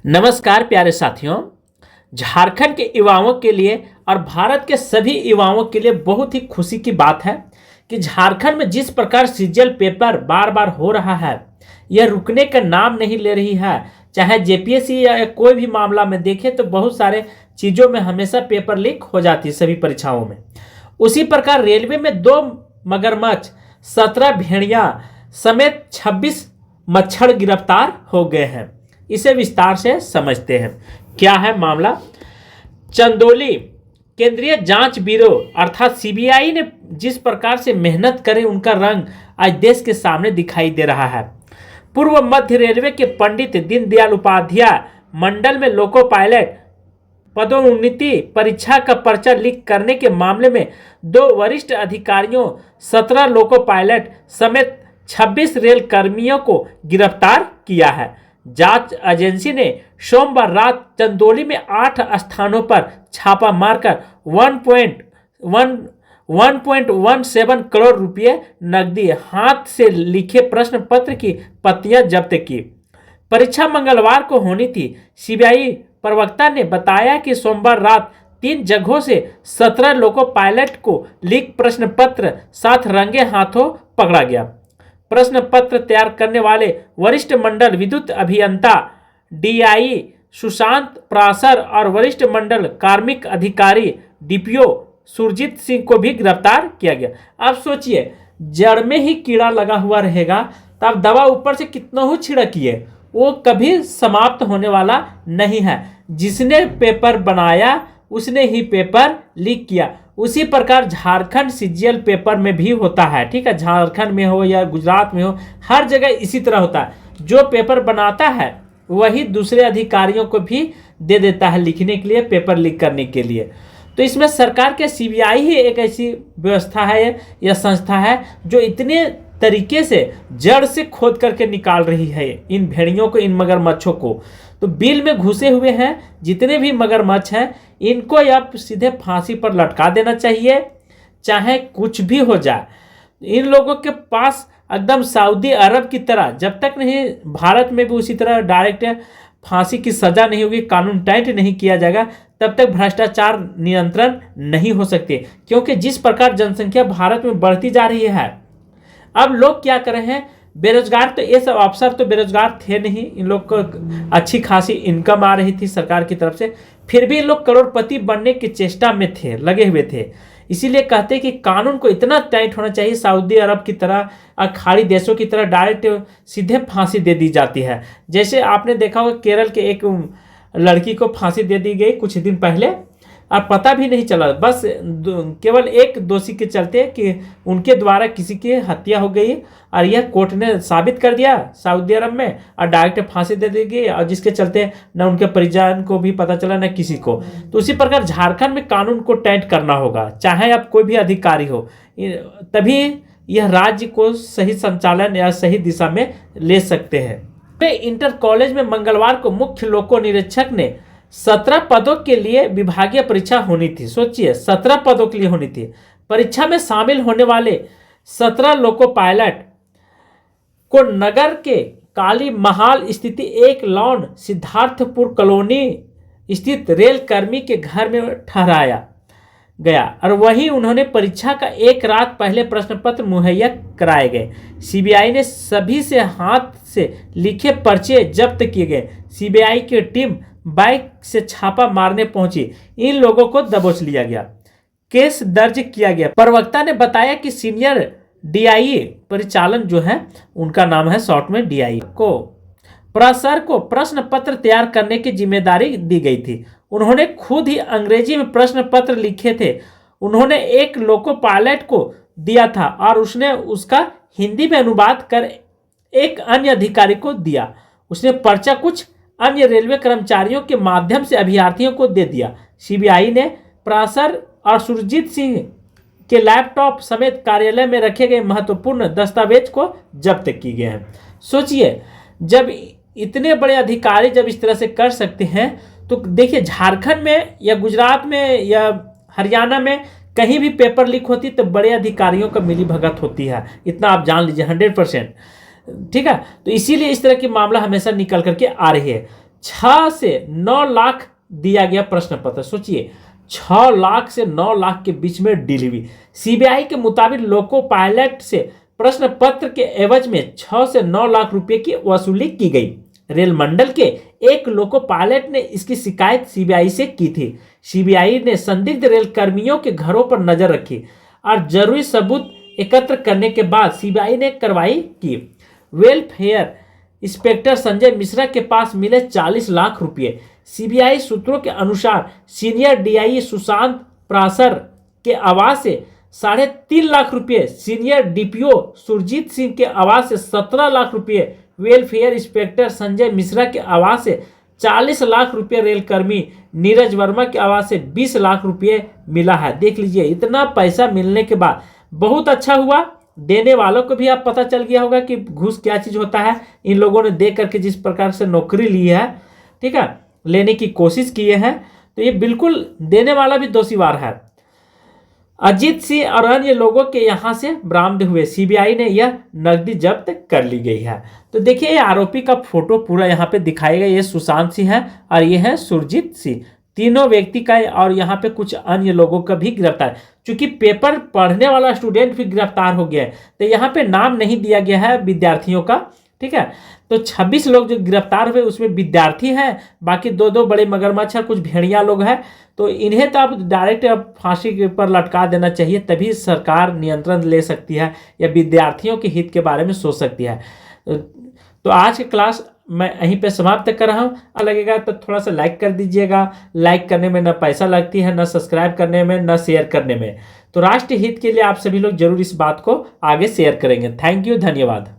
नमस्कार प्यारे साथियों। झारखंड के युवाओं के लिए और भारत के सभी युवाओं के लिए बहुत ही खुशी की बात है कि झारखंड में जिस प्रकार सीजीएल पेपर बार बार हो रहा है, यह रुकने का नाम नहीं ले रही है। चाहे जेपीएससी या कोई भी मामला में देखें तो बहुत सारे चीज़ों में हमेशा पेपर लीक हो जाती है सभी परीक्षाओं में। उसी प्रकार रेलवे में 2 मगरमच्छ, 17 भेड़िया समेत 26 मच्छर गिरफ्तार हो गए हैं। इसे विस्तार से समझते हैं। क्या है मामला? चंदौली केंद्रीय जांच ब्यूरो अर्थात सीबीआई ने जिस प्रकार से मेहनत करे उनका रंग आज देश के सामने दिखाई दे रहा है। पूर्व मध्य रेलवे के पंडित दीनदयाल उपाध्याय मंडल में लोको पायलट पदोन्नति परीक्षा का पर्चा लीक करने के मामले में 2 वरिष्ठ अधिकारियों, 17 लोको पायलट समेत 26 रेल कर्मियों को गिरफ्तार किया है। जांच एजेंसी ने सोमवार रात चंदौली में 8 स्थानों पर छापा मारकर 1.17 करोड़ रुपए नकदी, हाथ से लिखे प्रश्न पत्र की प्रतियां जब्त की। परीक्षा मंगलवार को होनी थी। सीबीआई प्रवक्ता ने बताया कि सोमवार रात 3 जगहों से 17 लोको पायलट को लीक प्रश्न पत्र साथ रंगे हाथों पकड़ा गया। प्रश्न पत्र तैयार करने वाले वरिष्ठ मंडल विद्युत अभियंता डीआई सुशांत प्रासर और वरिष्ठ मंडल कार्मिक अधिकारी डीपीओ सुरजीत सिंह को भी गिरफ्तार किया गया। अब सोचिए, जड़ में ही कीड़ा लगा हुआ रहेगा तब दवा ऊपर से कितना ही छिड़किए, वो कभी समाप्त होने वाला नहीं है। जिसने पेपर बनाया उसने ही पेपर लीक किया। उसी प्रकार झारखंड सीजीएल पेपर में भी होता है। ठीक है, झारखंड में हो या गुजरात में हो, हर जगह इसी तरह होता है। जो पेपर बनाता है वही दूसरे अधिकारियों को भी दे देता है लिखने के लिए, पेपर लीक करने के लिए। तो इसमें सरकार के सीबीआई ही एक ऐसी व्यवस्था है या संस्था है जो इतने तरीके से जड़ से खोद करके निकाल रही है इन भेड़ियों को, इन मगरमच्छों को। तो बिल में घुसे हुए हैं जितने भी मगरमच्छ हैं, इनको अब सीधे फांसी पर लटका देना चाहिए, चाहे कुछ भी हो जाए। इन लोगों के पास एकदम सऊदी अरब की तरह, जब तक नहीं भारत में भी उसी तरह डायरेक्ट फांसी की सजा नहीं होगी, कानून टाइट नहीं किया जाएगा, तब तक भ्रष्टाचार नियंत्रण नहीं हो सकते। क्योंकि जिस प्रकार जनसंख्या भारत में बढ़ती जा रही है, अब लोग क्या कर रहे हैं, बेरोजगार, तो ये सब अफसर तो बेरोजगार थे नहीं, इन लोग को अच्छी खासी इनकम आ रही थी सरकार की तरफ से, फिर भी इन लोग करोड़पति बनने की चेष्टा में थे, लगे हुए थे। इसीलिए कहते हैं कि कानून को इतना टाइट होना चाहिए, सऊदी अरब की तरह, खाड़ी देशों की तरह डायरेक्ट सीधे फांसी दे दी जाती है। जैसे आपने देखा होगा केरल के एक लड़की को फांसी दे दी गई कुछ दिन पहले, और पता भी नहीं चला, बस केवल एक दोषी के चलते कि उनके द्वारा किसी की हत्या हो गई, और यह कोर्ट ने साबित कर दिया सऊदी अरब में, और डायरेक्ट फांसी दे दी गई, और जिसके चलते न उनके परिजन को भी पता चला न किसी को। तो उसी प्रकार झारखंड में कानून को टाइट करना होगा, चाहे आप कोई भी अधिकारी हो, तभी यह राज्य को सही संचालन या सही दिशा में ले सकते हैं। इंटर कॉलेज में मंगलवार को मुख्य लोको निरीक्षक ने 17 पदों के लिए विभागीय परीक्षा होनी थी। सोचिए, 17 पदों के लिए होनी थी। परीक्षा में शामिल होने वाले 17 लोको पायलट को नगर के काली महाल स्थित एक लॉन सिद्धार्थपुर कॉलोनी स्थित रेल कर्मी के घर में ठहराया गया, और वहीं उन्होंने परीक्षा का एक रात पहले प्रश्न पत्र मुहैया कराए गए। सीबीआई ने सभी से हाथ से लिखे पर्चे जब्त किए गए। सीबीआई की टीम बाइक से छापा मारने पहुंची, इन लोगों को दबोच लिया गया, केस दर्ज किया गया। प्रवक्ता ने बताया कि सीनियर डीआई परिचालन जो है, उनका नाम है शॉर्ट में डीआई, को प्रासर को प्रश्न पत्र तैयार करने की जिम्मेदारी दी गई थी। उन्होंने खुद ही अंग्रेजी में प्रश्न पत्र लिखे थे। उन्होंने एक लोको पायलट को दिया था और उसने उसका हिंदी में अनुवाद कर एक अन्य अधिकारी को दिया। उसने पर्चा कुछ अन्य रेलवे कर्मचारियों के माध्यम से अभ्यर्थियों को दे दिया। सीबीआई ने प्रासर और सुरजीत सिंह के लैपटॉप समेत कार्यालय में रखे गए महत्वपूर्ण दस्तावेज को जब्त किए गए हैं। सोचिए, जब इतने बड़े अधिकारी जब इस तरह से कर सकते हैं, तो देखिए झारखंड में या गुजरात में या हरियाणा में कहीं भी पेपर लीक होती तो बड़े अधिकारियों का मिली भगत होती है, इतना आप जान लीजिए 100%। ठीक है, तो इसीलिए इस तरह की मामला हमेशा निकल करके आ रही है। 6 से 9 लाख दिया गया प्रश्न पत्र। सोचिए 6 लाख से 9 लाख के बीच में डील हुई। सीबीआई के मुताबिक लोको पायलट से प्रश्न पत्र के एवज में 6 से 9 लाख रुपए की वसूली की गई। रेल मंडल के एक लोको पायलट ने इसकी शिकायत सीबीआई से की थी। सीबीआई ने संदिग्ध रेल कर्मियों के घरों पर नजर रखी और जरूरी सबूत एकत्र करने के बाद सीबीआई ने कार्रवाई की। वेलफेयर इंस्पेक्टर संजय मिश्रा के पास मिले 40 लाख रुपए। सीबीआई सूत्रों के अनुसार सीनियर डीआई सुशांत प्रासर के आवास से 3.5 लाख रुपए, सीनियर डीपीओ सुरजीत सिंह के आवास से 17 लाख रुपए, वेलफेयर इंस्पेक्टर संजय मिश्रा के आवास से 40 लाख रुपए, रेल कर्मी नीरज वर्मा के आवास से 20 लाख रुपए मिला है। देख लीजिए, इतना पैसा मिलने के बाद बहुत अच्छा हुआ। देने वालों को भी अब पता चल गया होगा कि घूस क्या चीज होता है। इन लोगों ने दे करके जिस प्रकार से नौकरी ली है, ठीक है, लेने की कोशिश किए हैं, तो ये बिल्कुल देने वाला भी दोषीवार है। अजीत सिंह और अन्य लोगों के यहां से बरामद हुए। सीबीआई ने यह नकदी जब्त कर ली गई है। तो देखिए, ये आरोपी का फोटो पूरा यहाँ पे दिखाएगा। ये सुशांत सिंह है और ये है सुरजीत सिंह, तीनों व्यक्ति का। और यहाँ पे कुछ अन्य लोगों का भी गिरफ्तार, क्योंकि पेपर पढ़ने वाला स्टूडेंट भी गिरफ्तार हो गया है। तो यहाँ पे नाम नहीं दिया गया है विद्यार्थियों का, ठीक है। तो 26 लोग जो गिरफ्तार हुए उसमें विद्यार्थी हैं, बाकी दो बड़े मगरमच्छ और कुछ भेड़िया लोग हैं। तो इन्हें तो अब डायरेक्ट अब फांसी के ऊपर लटका देना चाहिए, तभी सरकार नियंत्रण ले सकती है या विद्यार्थियों के हित के बारे में सोच सकती है। तो आज की क्लास मैं यहीं पे समाप्त कर रहा हूँ। लगेगा तो थोड़ा सा लाइक कर दीजिएगा। लाइक करने में न पैसा लगती है, न सब्सक्राइब करने में, न शेयर करने में। तो राष्ट्र हित के लिए आप सभी लोग जरूर इस बात को आगे शेयर करेंगे। थैंक यू, धन्यवाद।